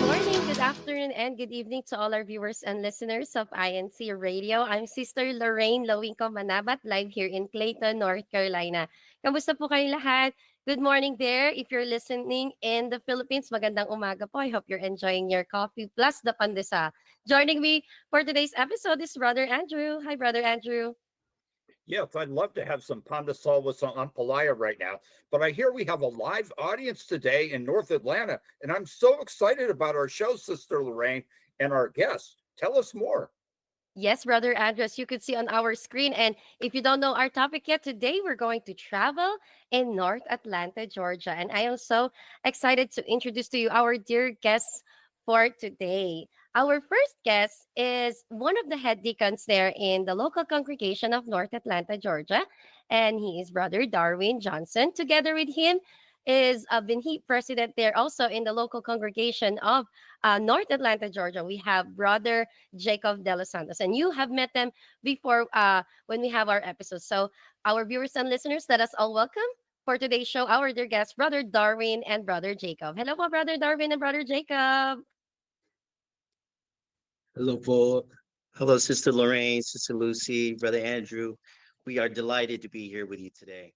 morning, good afternoon, and good evening to all our viewers and listeners of INC Radio. I'm Sister Lorraine Lowingco Manabat, live here in Clayton, North Carolina. Kamusta po kayo lahat? Good morning there. If you're listening in the Philippines, magandang umaga po. I hope you're enjoying your coffee plus the pandesal. Joining me for today's episode is Brother Andrew. Hi, Brother Andrew. Yes, I'd love to have some pandesal with some ampalaya right now. But I hear we have a live audience today in North Atlanta, and I'm so excited about our show, Sister Lorraine, and our guests. Tell us more. Yes, Brother Andrew, as you could see on our screen. And if you don't know our topic yet, today we're going to travel in North Atlanta, Georgia. And I am so excited to introduce to you our dear guests for today. Our first guest is one of the head deacons there in the local congregation of North Atlanta, Georgia. And he is Brother Darwin Johnson. Together with him is Binhi president there also in the local congregation of North Atlanta, Georgia. We have Brother Jacob De Los Santos. And you have met them before when we have our episodes. So, our viewers and listeners, let us all welcome for today's show our dear guests, Brother Darwin and Brother Jacob. Hello, po, Brother Darwin and Brother Jacob. Hello, Paul. Hello, Sister Lorraine, Sister Lucy, Brother Andrew. We are delighted to be here with you today.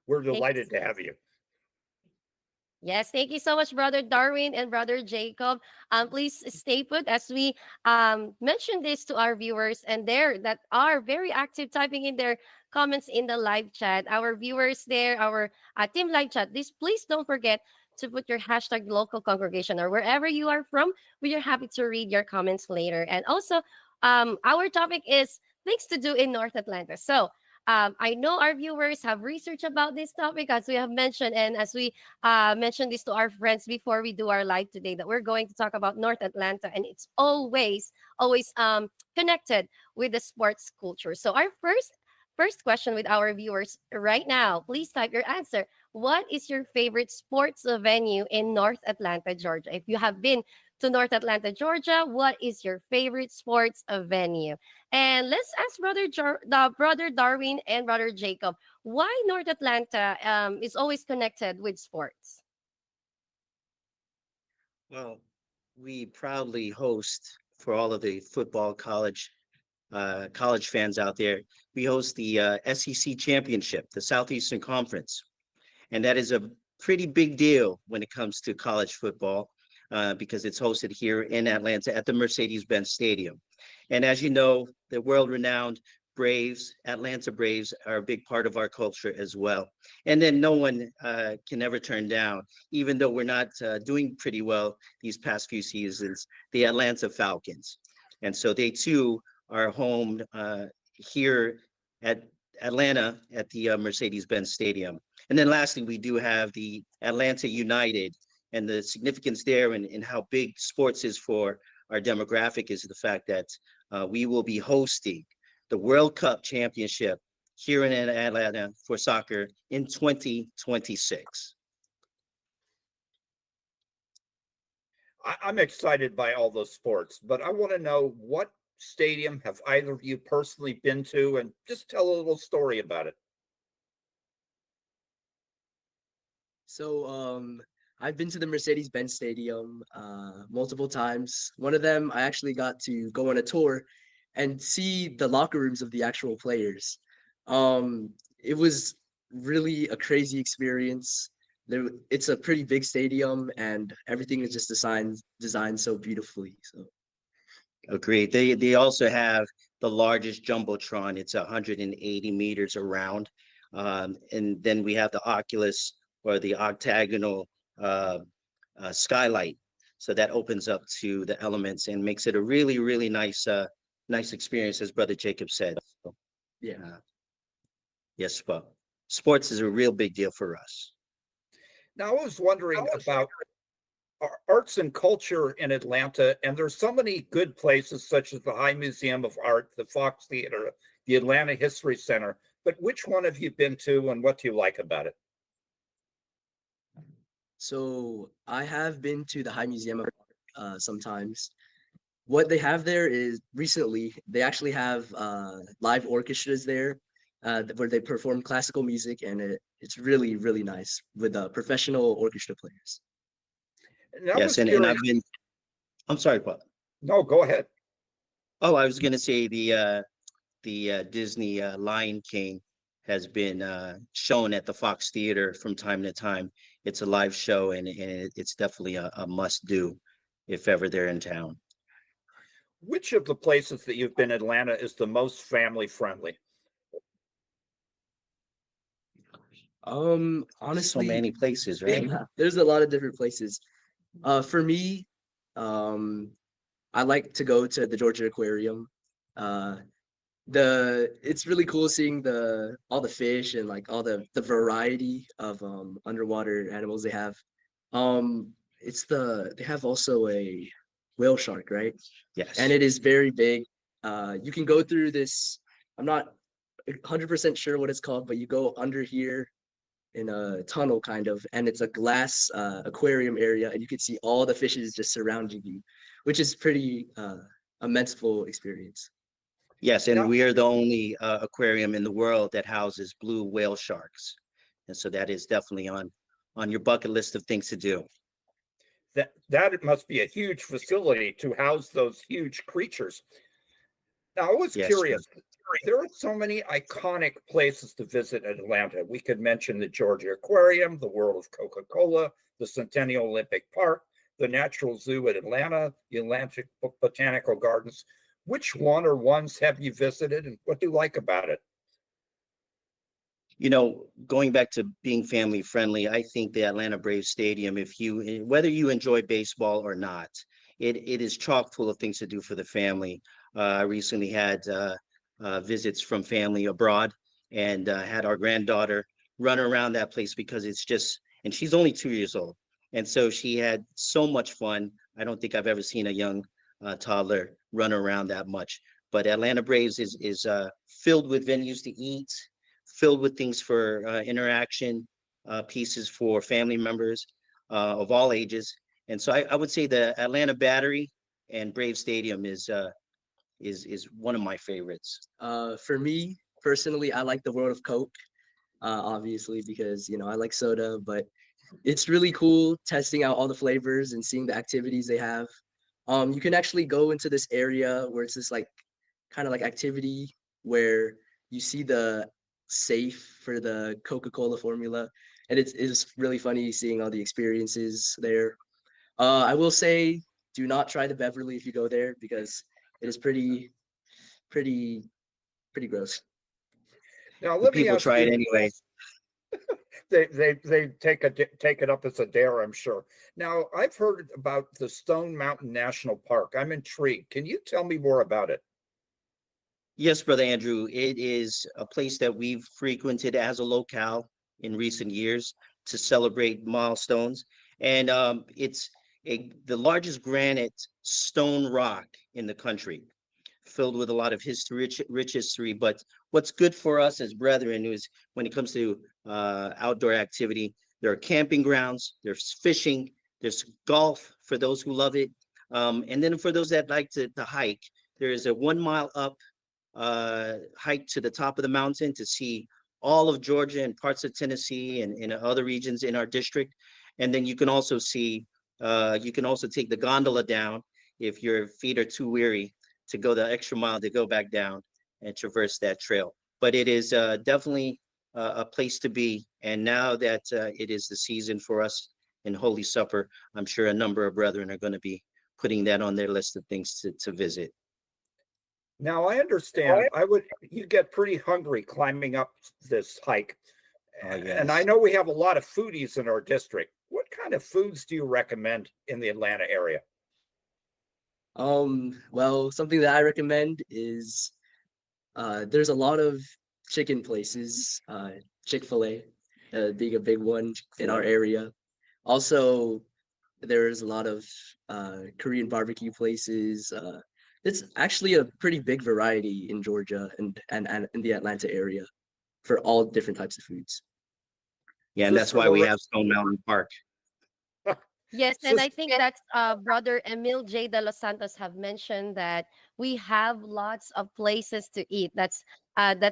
We're delighted to have you. Yes, thank you so much, Brother Darwin and Brother Jacob. Please stay put as we mention this to our viewers and there that are very active typing in their comments in the live chat. Our viewers there, our team live chat. Please don't forget to put your hashtag local congregation or wherever you are from. We are happy to read your comments later. And also, our topic is things to do in North Atlanta. So I know our viewers have researched about this topic as we have mentioned, and as we mentioned this to our friends before we do our live today, that we're going to talk about North Atlanta, and it's always connected with the sports culture. So our first question with our viewers right now, please type your answer. What is your favorite sports venue in North Atlanta, Georgia? If you have been to North Atlanta, Georgia, what is your favorite sports venue? And let's ask Brother Darwin and Brother Jacob, why North Atlanta is always connected with sports? Well, we proudly host for all of the football college fans out there. We host the SEC Championship, the Southeastern Conference, and that is a pretty big deal when it comes to college football because it's hosted here in Atlanta at the Mercedes-Benz Stadium. And as you know, the world-renowned Braves, Atlanta Braves, are a big part of our culture as well. And then no one can ever turn down, even though we're not doing pretty well these past few seasons, the Atlanta Falcons. And so they too are home here at Atlanta at the Mercedes-Benz Stadium. And then lastly, we do have the Atlanta United, and the significance there and how big sports is for our demographic is the fact that we will be hosting the World Cup Championship here in Atlanta for soccer in 2026. I'm excited by all those sports, but I want to know, what stadium have either of you personally been to, and just tell a little story about it. So I've been to the Mercedes-Benz Stadium multiple times. One of them, I actually got to go on a tour and see the locker rooms of the actual players. It was really a crazy experience. It's a pretty big stadium, and everything is just designed so beautifully. So, agreed. They also have the largest jumbotron. It's 180 meters around, and then we have the Oculus or the octagonal skylight. So that opens up to the elements and makes it a really, really nice experience, as Brother Jacob said. So, yeah. yes, but sports is a real big deal for us. Now, I was wondering about arts and culture in Atlanta, and there's so many good places such as the High Museum of Art, the Fox Theater, the Atlanta History Center. But which one have you been to, and what do you like about it? So I have been to the High Museum of Art sometimes. What they have there is recently they actually have live orchestras there where they perform classical music, and it's really, really nice with professional orchestra players. And I Yes, was and curious. I've been. I'm sorry, Paul. No, go ahead. Oh, I was gonna say the Disney Lion King has been shown at the Fox Theater from time to time. It's a live show, and it's definitely a must do if ever they're in town. Which of the places that you've been in Atlanta is the most family friendly? So Honestly, many places, right? yeah, there's a lot of different places. For me, um, I like to go to the Georgia Aquarium. Uh, it's really cool seeing the all the fish and like all the variety of underwater animals they have. It's they have also a whale shark, right? And Yes. it is very big. You can go through this. I'm not 100% sure what it's called, but you go under here in a tunnel kind of, and it's a glass aquarium area, and you can see all the fishes just surrounding you, which is pretty immenseful experience. Yes, and Now, we are the only aquarium in the world that houses blue whale sharks, and so that is definitely on your bucket list of things to do. that must be a huge facility to house those huge creatures. Now, I was Yes, curious. There are so many iconic places to visit in Atlanta. We could mention the Georgia Aquarium, the World of Coca-Cola, the Centennial Olympic Park, the Natural Zoo at Atlanta, the Atlantic Botanical Gardens. Which one or ones have you visited, and what do you like about it? going back to being family friendly, I think the Atlanta Braves Stadium, whether you enjoy baseball or not, it is chock full of things to do for the family. I recently had visits from family abroad and had our granddaughter run around that place because and she's only 2 years old. And so she had so much fun. I don't think I've ever seen a young toddler run around that much. But Atlanta Braves is filled with venues to eat, filled with things for interaction, pieces for family members of all ages. And so I would say the Atlanta Battery and Brave Stadium is one of my favorites. For me personally, I like the World of Coke, obviously because I like soda, but it's really cool testing out all the flavors and seeing the activities they have. You can actually go into this area where it's this like kind of like activity where you see the safe for the Coca-Cola formula, and it's really funny seeing all the experiences there. I will say, do not try the Beverly if you go there because it is pretty, pretty gross. Now, But let me people ask try it you. anyway. They take it up as a dare, I'm sure. Now, I've heard about the Stone Mountain National Park. I'm intrigued. Can you tell me more about it? Yes, Brother Andrew, it is a place that we've frequented as a locale in recent years to celebrate milestones. And it's the largest granite stone rock in the country, filled with a lot of history, rich history. But what's good for us as brethren is when it comes to outdoor activity, there are camping grounds, there's fishing, there's golf for those who love it. And then for those that like to hike, there is a 1 mile up hike to the top of the mountain to see all of Georgia and parts of Tennessee and other regions in our district. And then you can also take the gondola down if your feet are too weary to go the extra mile to go back down and traverse that trail. But it is definitely a place to be. And now that it is the season for us in Holy Supper, I'm sure a number of brethren are going to be putting that on their list of things to visit. Now, I understand. You get pretty hungry climbing up this hike. Oh, And I yes. know we have a lot of foodies in our district. What kind of foods do you recommend in the Atlanta area? Well, something that I recommend is there's a lot of chicken places, Chick-fil-A, being a big one in our area. Also, there's a lot of Korean barbecue places. It's actually a pretty big variety in Georgia and in the Atlanta area for all different types of foods. Yeah, and that's Sister why we Loretta, have Stone Mountain Park. Yes, and I sis- think that's brother Emil J. De Los Santos have mentioned that we have lots of places to eat. That's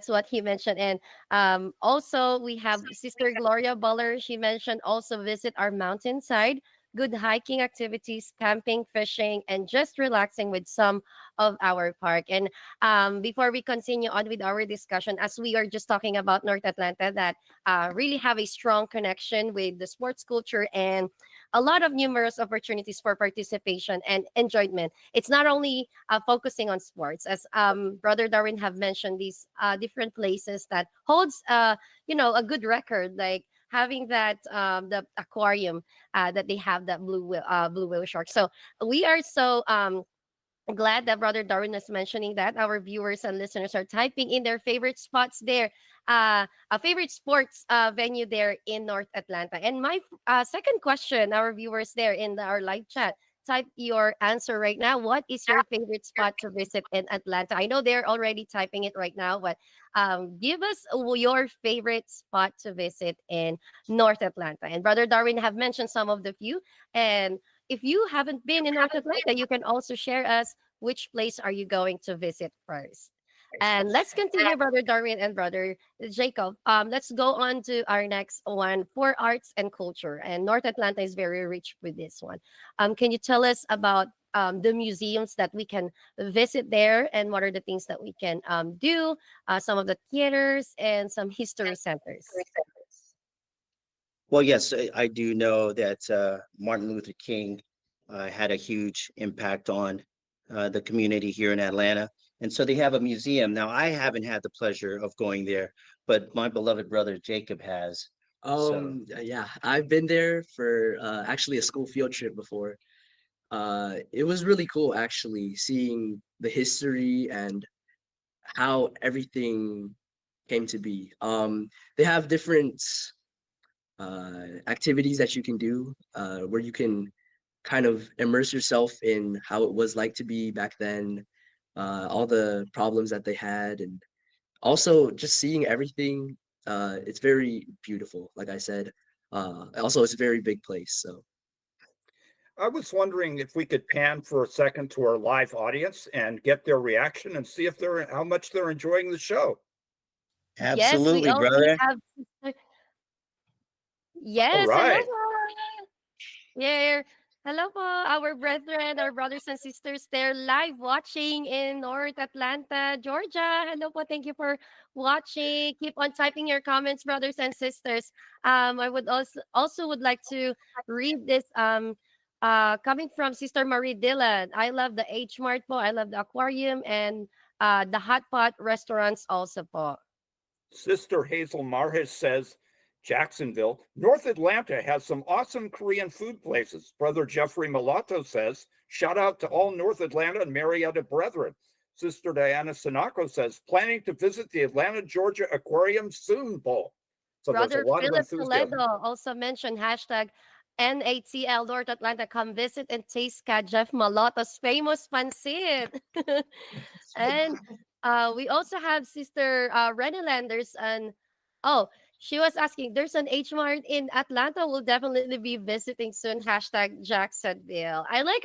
what he mentioned. And also we have Sister Gloria Buller. She mentioned also visit our mountainside good hiking activities, camping, fishing, and just relaxing with some of our park. And before we continue on with our discussion, as we are just talking about North Atlanta, that really have a strong connection with the sports culture and a lot of numerous opportunities for participation and enjoyment. It's not only focusing on sports, as Brother Darwin have mentioned, these different places that holds a good record, like having that the aquarium that they have, that blue whale shark. So we are so glad that Brother Darwin is mentioning that our viewers and listeners are typing in their favorite spots there, a favorite sports venue there in North Atlanta. And my second question, our viewers there in our live chat, type your answer right now. What is your favorite spot to visit in Atlanta? I know they're already typing it right now, but give us your favorite spot to visit in North Atlanta. And Brother Darwin have mentioned some of the few. And if you haven't been in North Atlanta, you can also share us which place are you going to visit first. And let's continue, Brother Darwin and Brother Jacob. Let's go on to our next one for arts and culture. And North Atlanta is very rich with this one. Can you tell us about the museums that we can visit there, and what are the things that we can do? Some of the theaters and some history centers. Well, yes, I do know that Martin Luther King had a huge impact on the community here in Atlanta. And so they have a museum. Now, I haven't had the pleasure of going there, but my beloved brother Jacob has. So, Yeah, I've been there for actually a school field trip before. It was really cool actually seeing the history and how everything came to be. They have different activities that you can do where you can kind of immerse yourself in how it was like to be back then, all the problems that they had, and also just seeing everything. It's very beautiful, like I said. Also, it's a very big place. So, I was wondering if we could pan for a second to our live audience and get their reaction and see if they're how much they're enjoying the show. Yes, absolutely, we brother. have. All Yes, hello right. po. Yeah, hello po, our brethren, our brothers and sisters. They're live watching in North Atlanta, Georgia. Hello po, thank you for watching. Keep on typing your comments, brothers and sisters. I would also would like to read this. Coming from Sister Marie Dillon. I love the H Mart po. I love the aquarium and the hot pot restaurants also po. Sister Hazel Marhes says, Jacksonville, North Atlanta has some awesome Korean food places. Brother Jeffrey Mulatto says, shout out to all North Atlanta and Marietta brethren. Sister Diana Sinako says, planning to visit the Atlanta, Georgia Aquarium soon, Paul. So there's a Brother lot of Philip Toledo enthusiasm. also mentioned hashtag NATL North Atlanta. Come visit and taste Ka Jeff Malotto's famous pancit. And we also have Sister Renny Landers. And oh, she was asking, there's an H Mart in Atlanta. We'll definitely be visiting soon. Hashtag Jacksonville. I like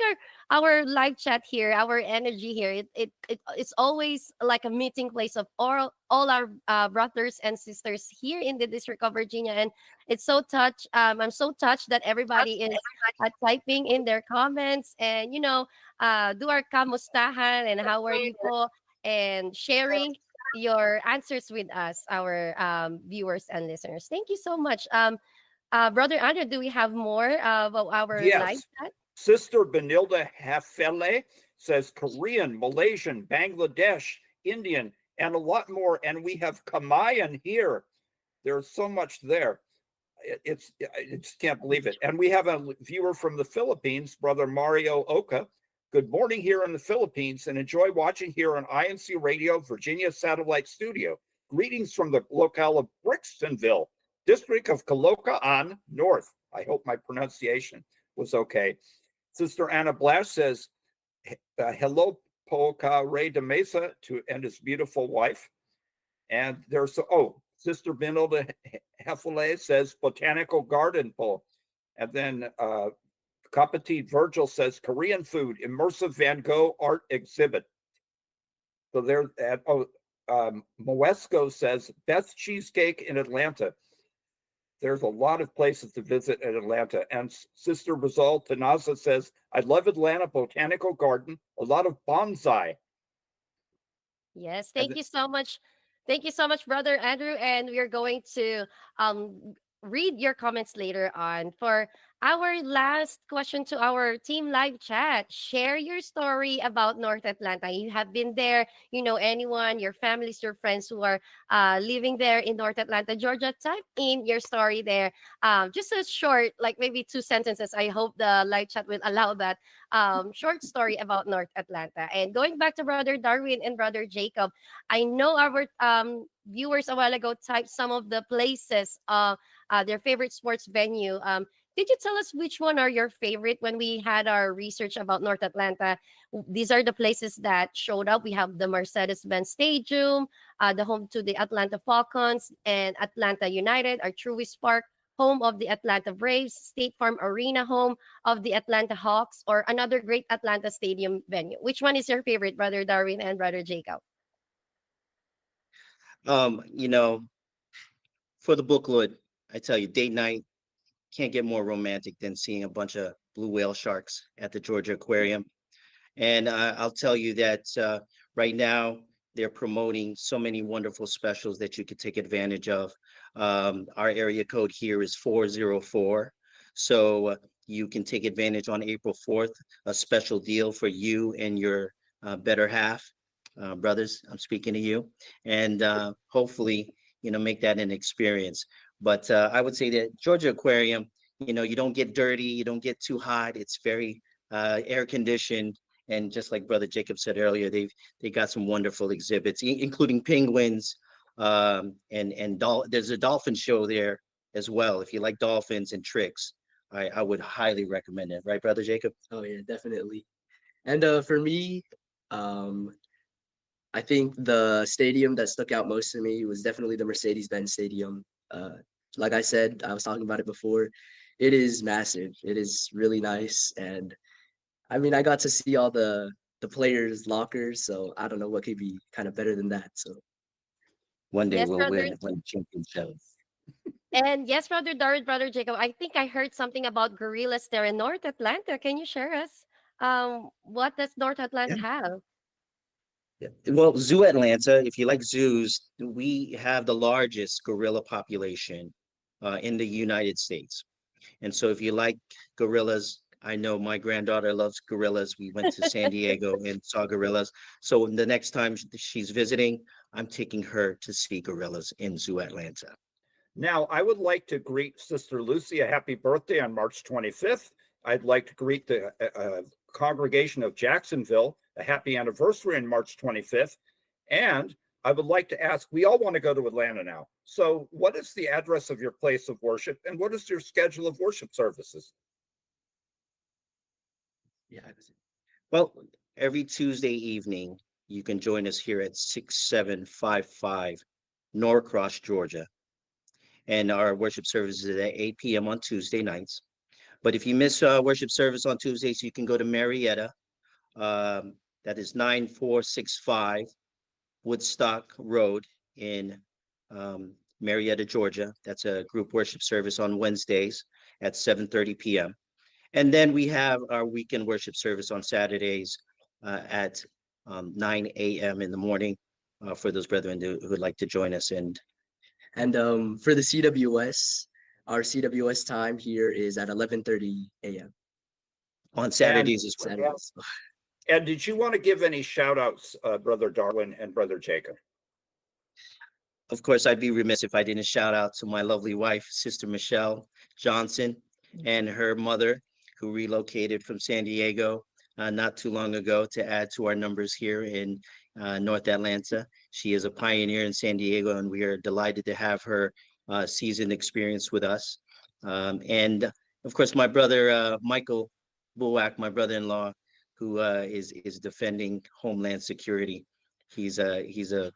our live chat here, our energy here. It's always like a meeting place of all our brothers and sisters here in the District of Virginia. And it's so touched. I'm so touched that everybody is typing in their comments and, do our kamustahan and how are you po, and sharing your answers with us, our viewers and listeners. Thank you so much. Brother Andrew, do we have more of our live Yes. chat? Sister Benilda Hafele says Korean, Malaysian, Bangladesh, Indian, and a lot more. And we have Kamayan here. There's so much there. I just can't believe it. And we have a viewer from the Philippines, Brother Mario Oka. Good morning here in the Philippines and enjoy watching here on INCRadio, Virginia Satellite Studio. Greetings from the locale of Brixtonville, District of Caloocan North. I hope my pronunciation was okay. Sister Anna Blash says, hello, Poca Ray de Mesa and his beautiful wife. And there's, Sister Benilda Hefele says, botanical garden, Paul. And then Kapati Virgil says, Korean food, immersive Van Gogh art exhibit. So there, Moesco says, best cheesecake in Atlanta. there's a lot of places to visit in Atlanta. And Sister Rizal Tanaza says, I love Atlanta Botanical Garden, a lot of bonsai. Yes, And thank you so much. Thank you so much, Brother Andrew. And we are going to read your comments later on. For our last question to our team live chat, share your story about North Atlanta. You have been there, you know, anyone, your families, your friends who are living there in North Atlanta, Georgia. Type in your story there. Just a short, like maybe 2 sentences. I hope the live chat will allow that short story about North Atlanta. And going back to Brother Darwin and Brother Jacob, I know our viewers a while ago typed some of the places, their favorite sports venue. Did you tell us which one are your favorite when we had our research about North Atlanta? These are the places that showed up. We have the Mercedes-Benz Stadium, the home to the Atlanta Falcons and Atlanta United, our Truist Park, home of the Atlanta Braves, State Farm Arena, home of the Atlanta Hawks, or another great Atlanta Stadium venue. Which one is your favorite, Brother Darwin and Brother Jacob? You know, for the booklet, I tell you, date night can't get more romantic than seeing a bunch of blue whale sharks at the Georgia Aquarium. And I'll tell you that right now they're promoting so many wonderful specials that you could take advantage of. Our area code here is 404. So you can take advantage on April 4th, a special deal for you and your better half. Brothers, I'm speaking to you. And hopefully, you know, make that an experience. But I would say that Georgia Aquarium, you know, you don't get dirty, you don't get too hot. It's very air conditioned. And just like Brother Jacob said earlier, they got some wonderful exhibits, including penguins, there's a dolphin show there as well. If you like dolphins and tricks, I would highly recommend it. Right, Brother Jacob? Oh yeah, definitely. And for me, um, I think the stadium that stuck out most to me was definitely the Mercedes-Benz Stadium. Uh, like I said, I was talking about it before. It is massive. It is really nice, and I mean, I got to see all the players' lockers, so I don't know what could be kind of better than that. So One day Yes, we'll Brother. win championship. And yes, Brother Darwin, Brother Jacob, I think I heard something about gorillas there in North Atlanta. Can you share us? What does North Atlanta Yeah. have? Yeah. Well, Zoo Atlanta, if you like zoos, we have the largest gorilla population in the United States. And so if you like gorillas, I know my granddaughter loves gorillas. We went to San Diego and saw gorillas. So the next time she's visiting, I'm taking her to see gorillas in Zoo Atlanta. Now, I would like to greet Sister Lucy a happy birthday on March 25th. I'd like to greet the congregation of Jacksonville a happy anniversary on March 25th. And I would like to ask, we all want to go to Atlanta now. So what is the address of your place of worship and what is your schedule of worship services? yeah, Well, every Tuesday evening, you can join us here at 6755 Norcross, Georgia. And our worship service is at 8 p.m. on Tuesday nights. But if you miss worship service on Tuesdays, you can go to Marietta. That is 9465 Woodstock Road in Marietta, Georgia. That's a group worship service on Wednesdays at 7:30 p.m. And then we have our weekend worship service on Saturdays at 9 a.m. in the morning for those brethren who would like to join us. and for the CWS, our CWS time here is at 11:30 a.m. On Saturdays as well. Saturdays. And did you want to give any shout outs, Brother Darwin and Brother Jacob? Of course, I'd be remiss if I didn't shout out to my lovely wife, Sister Michelle Johnson, and her mother, who relocated from San Diego not too long ago to add to our numbers here in North Atlanta. She is a pioneer in San Diego, and we are delighted to have her seasoned experience with us. And of course, my brother Michael Bulwack, my brother-in-law, who is defending Homeland Security. He's a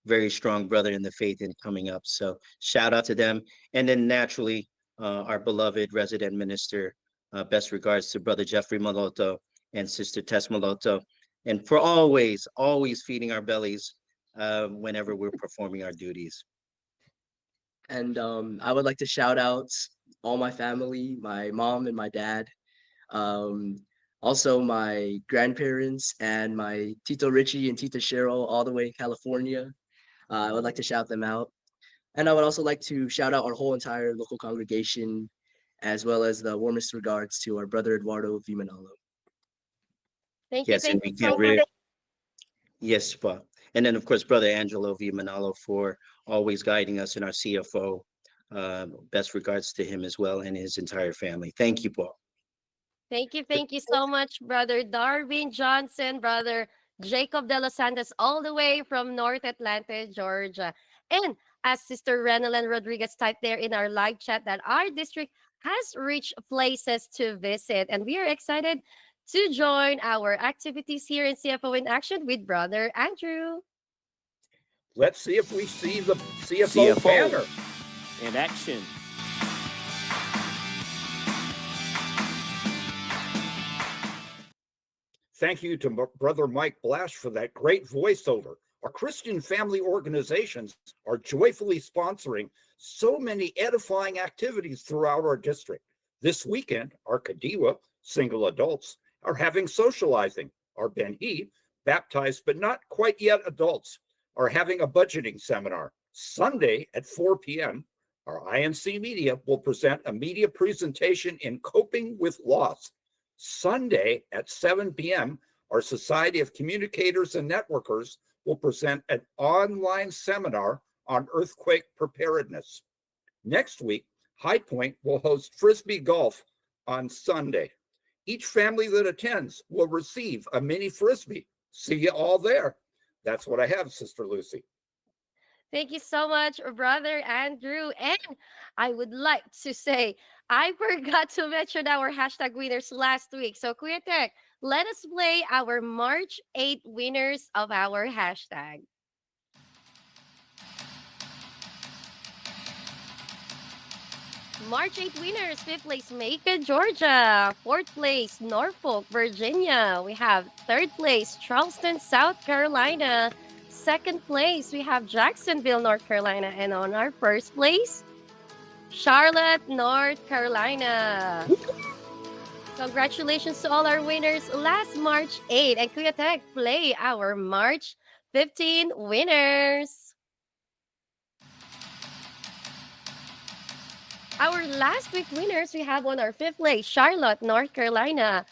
very strong brother in the faith and coming up. So shout out to them. And then naturally, our beloved resident minister, best regards to Brother Jeffrey Maloto and Sister Tess Maloto. And for always feeding our bellies whenever we're performing our duties. And I would like to shout out all my family, my mom and my dad, um, also my grandparents and my Tito Richie and Tita Cheryl all the way in California. I would like to shout them out. And I would also like to shout out our whole entire local congregation, as well as the warmest regards to our brother Eduardo Vimanalo. Yes, and Thank you we so can't much. really, yes, Pa. And then, of course, Brother Angelo V. Manalo for always guiding us in our CFO. Best regards to him as well and his entire family. Thank you, Paul. Thank you so much, Brother Darwin Johnson, Brother Jacob de los Santos, all the way from North Atlanta, Georgia. And as Sister Renelyn Rodriguez typed there in our live chat, that our district has rich places to visit. And we are excited to join our activities here in CFO in Action with Brother Andrew. Let's see if we see the CFO banner. in action. Thank you to Brother Mike Blash for that great voiceover. Our Christian family organizations are joyfully sponsoring so many edifying activities throughout our district. This weekend, our Kadiwa, single adults, are having socializing. Our Ben-He, baptized but not quite yet adults, are having a budgeting seminar. Sunday at 4 p.m., our INC Media will present a media presentation in coping with loss. Sunday at 7 p.m., our Society of Communicators and Networkers will present an online seminar on earthquake preparedness. Next week, High Point will host Frisbee Golf on Sunday. Each family that attends will receive a mini Frisbee. See you all there. That's what I have, Sister Lucy. Thank you so much, Brother Andrew. And I would like to say, I forgot to mention our hashtag winners last week. So, Kuya Tek, let us play our March 8 winners of our hashtag. March 8 winners, 5th place, Macon, Georgia. 4th place, Norfolk, Virginia. We have 3rd place, Charleston, South Carolina. 2nd place, we have Jacksonville, North Carolina. And on our 1st place, Charlotte, North Carolina. Congratulations to all our winners last March 8. And Kuya Tek, play our March 15 winners. Our last week winners, we have on our 5th place, Charlotte, North Carolina.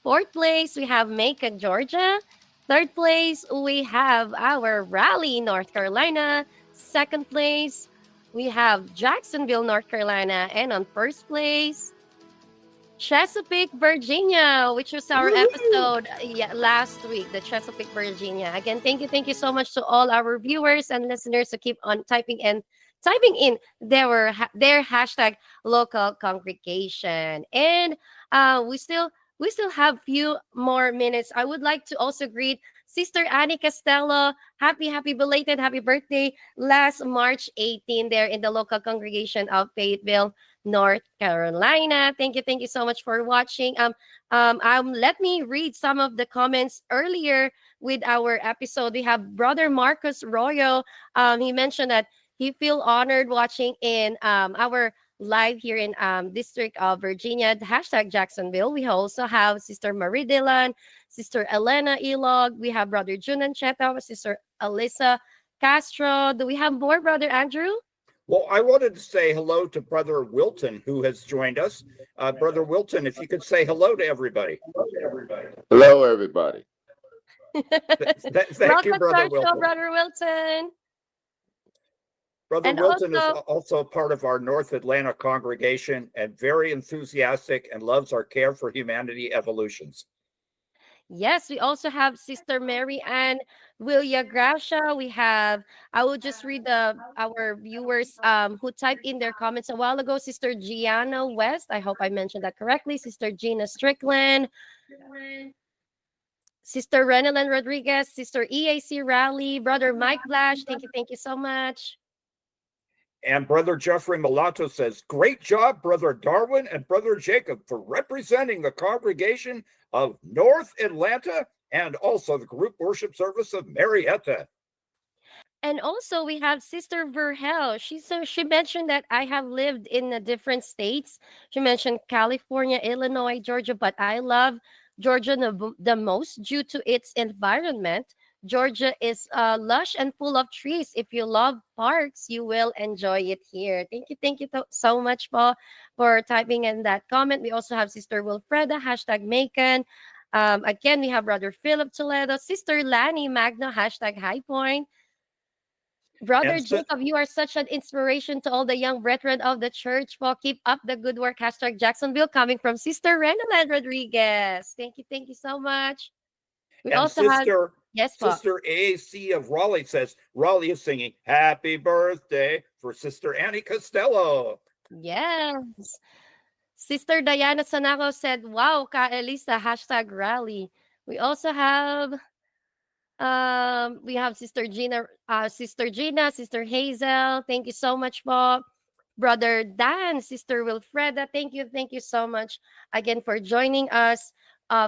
4th place, we have Macon, Georgia. 3rd place, we have our Raleigh, North Carolina. 2nd place, we have Jacksonville, North Carolina. And on 1st place, Chesapeake, Virginia, which was our episode last week, the Chesapeake, Virginia. Again, thank you so much to all our viewers and listeners who keep on typing in their hashtag local congregation. And we still have few more minutes. I would like to also greet Sister Annie Castello. Happy belated happy birthday last March 18 there in the local congregation of Fayetteville, North Carolina. Thank you so much for watching. Let me read some of the comments earlier with our episode. We have Brother Marcus Royo. He mentioned that he feel honored watching in our live here in District of Virginia, hashtag Jacksonville. We also have Sister Marie Dillon, Sister Elena Ilog. We have Brother Junan Cheta, Sister Alyssa Castro. Do we have more, Brother Andrew? Well, I wanted to say hello to Brother Wilton, who has joined us. Brother Wilton, if you could say hello to everybody. Hello, everybody. Thank you, Brother Wilton. Brother Wilton. Brother Wilton is also part of our North Atlanta congregation and very enthusiastic and loves our Care for Humanity evolutions. Yes, we also have Sister Mary Ann Willia Gracia. We have, I will just read our viewers who typed in their comments a while ago. Sister Gianna West, I hope I mentioned that correctly. Sister Gina Strickland. Sister Renelyn Rodriguez, Sister EAC Raleigh, Brother Mike Blash. Thank you so much. And Brother Jeffrey Mulatto says, great job, Brother Darwin and Brother Jacob, for representing the congregation of North Atlanta and also the group worship service of Marietta. And also we have Sister Verhel. She mentioned that I have lived in different states. She mentioned California, Illinois, Georgia, but I love Georgia the most due to its environment. Georgia is lush and full of trees. If you love parks, you will enjoy it here. Thank you so much, Paul, for typing in that comment. We also have Sister Wilfreda, hashtag Macon. Again, we have Brother Philip Toledo, Sister Lani Magno, hashtag High Point. Brother And so, Jacob, you are such an inspiration to all the young brethren of the church. Well, keep up the good work. Hashtag Jacksonville, coming from Sister Renaland Rodriguez. Thank you so much. We and also have, yes, po. Sister AAC of Raleigh says Raleigh is singing "Happy Birthday" for Sister Annie Costello. Yes. Sister Diana Sanako said, wow, Ka Elisa, hashtag rally. We also have we have Sister Gina, Sister Hazel. Thank you so much, Bob. Brother Dan, Sister Wilfreda. Thank you so much again for joining us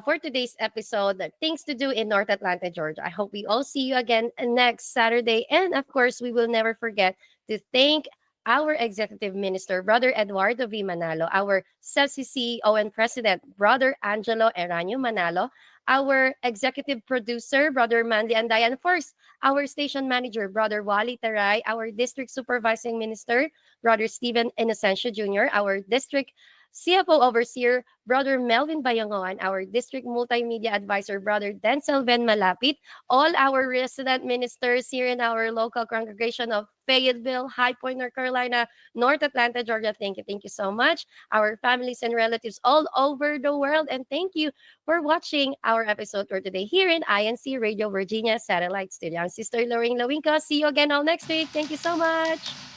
for today's episode, Things to Do in North Atlanta, Georgia. I hope we all see you again next Saturday. And of course, we will never forget to thank our executive minister, Brother Eduardo V. Manalo, our SEPSI CEO and President, Brother Angelo Eranio Manalo, our executive producer, Brother Mandy Anday, and of course, our station manager, Brother Wally Taray, our district supervising minister, Brother Stephen Inocencio Jr., our district CFO overseer, Brother Melvin Bayangon, our district multimedia advisor, Brother Denzel Ben Malapit, all our resident ministers here in our local congregation of Fayetteville, High Point, North Carolina, North Atlanta, Georgia. Thank you so much. Our families and relatives all over the world. And thank you for watching our episode for today here in INC Radio Virginia Satellite Studio. I'm Sister Lorraine Lawinka. See you again all next week. Thank you so much.